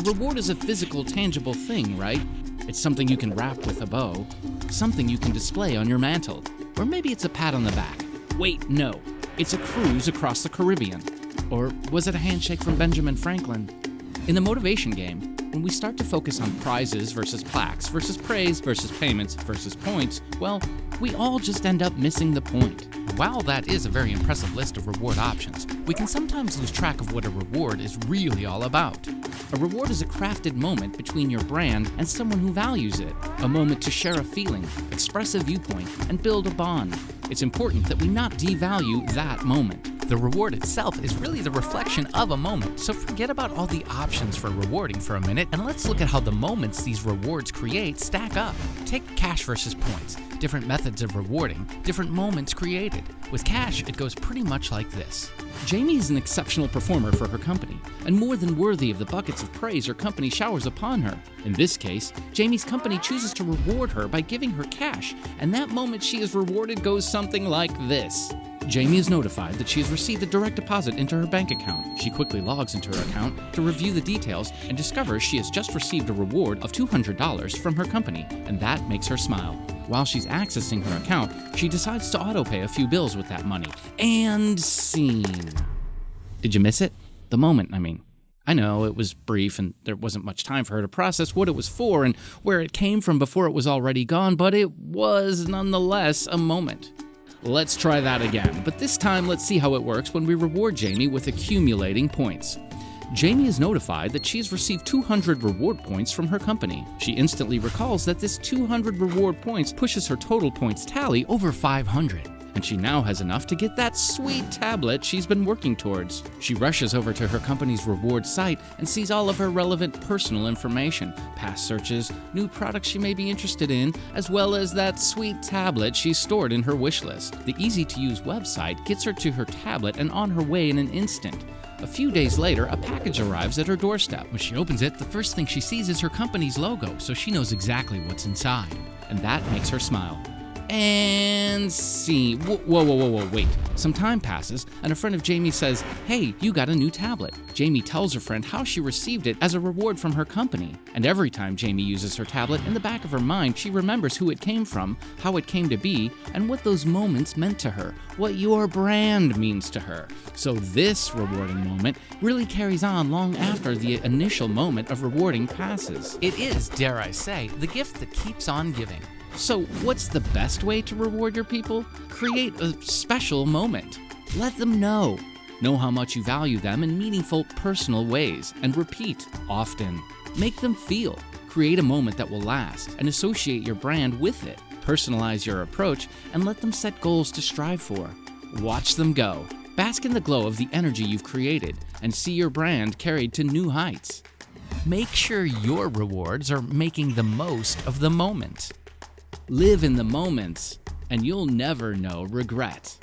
A reward is a physical, tangible thing, right? It's something you can wrap with a bow, something you can display on your mantle, or maybe it's a pat on the back. Wait, no, it's a cruise across the Caribbean. Or was it a handshake from Benjamin Franklin? In the motivation game, when we start to focus on prizes versus plaques versus praise versus payments versus points, well, we all just end up missing the point. While that is a very impressive list of reward options, we can sometimes lose track of what a reward is really all about. A reward is a crafted moment between your brand and someone who values it. A moment to share a feeling, express a viewpoint, and build a bond. It's important that we not devalue that moment. The reward itself is really the reflection of a moment, so forget about all the options for rewarding for a minute and let's look at how the moments these rewards create stack up. Take cash versus points. Different methods of rewarding, different moments created. With cash, it goes pretty much like this. Jamie is an exceptional performer for her company, and more than worthy of the buckets of praise her company showers upon her. In this case, Jamie's company chooses to reward her by giving her cash, and that moment she is rewarded goes something like this. Jamie is notified that she has received a direct deposit into her bank account. She quickly logs into her account to review the details and discovers she has just received a reward of $200 from her company, and that makes her smile. While she's accessing her account, she decides to autopay a few bills with that money. And scene. Did you miss it? The moment, I mean. I know it was brief and there wasn't much time for her to process what it was for and where it came from before it was already gone, but it was nonetheless a moment. Let's try that again, but this time let's see how it works when we reward Jamie with accumulating points. Jamie is notified that she has received 200 reward points from her company. She instantly recalls that this 200 reward points pushes her total points tally over 500, and she now has enough to get that sweet tablet she's been working towards. She rushes over to her company's reward site and sees all of her relevant personal information, past searches, new products she may be interested in, as well as that sweet tablet she stored in her wish list. The easy-to-use website gets her to her tablet and on her way in an instant. A few days later, a package arrives at her doorstep. When she opens it, the first thing she sees is her company's logo, so she knows exactly what's inside. And that makes her smile. And scene. Whoa, wait. Some time passes, and a friend of Jamie says, "Hey, you got a new tablet." Jamie tells her friend how she received it as a reward from her company. And every time Jamie uses her tablet, in the back of her mind, she remembers who it came from, how it came to be, and what those moments meant to her, what your brand means to her. So this rewarding moment really carries on long after the initial moment of rewarding passes. It is, dare I say, the gift that keeps on giving. So what's the best way to reward your people? Create a special moment. Let them know. Know how much you value them in meaningful, personal ways, and repeat often. Make them feel. Create a moment that will last, and associate your brand with it. Personalize your approach, and let them set goals to strive for. Watch them go. Bask in the glow of the energy you've created, and see your brand carried to new heights. Make sure your rewards are making the most of the moment. Live in the moments, and you'll never know regret.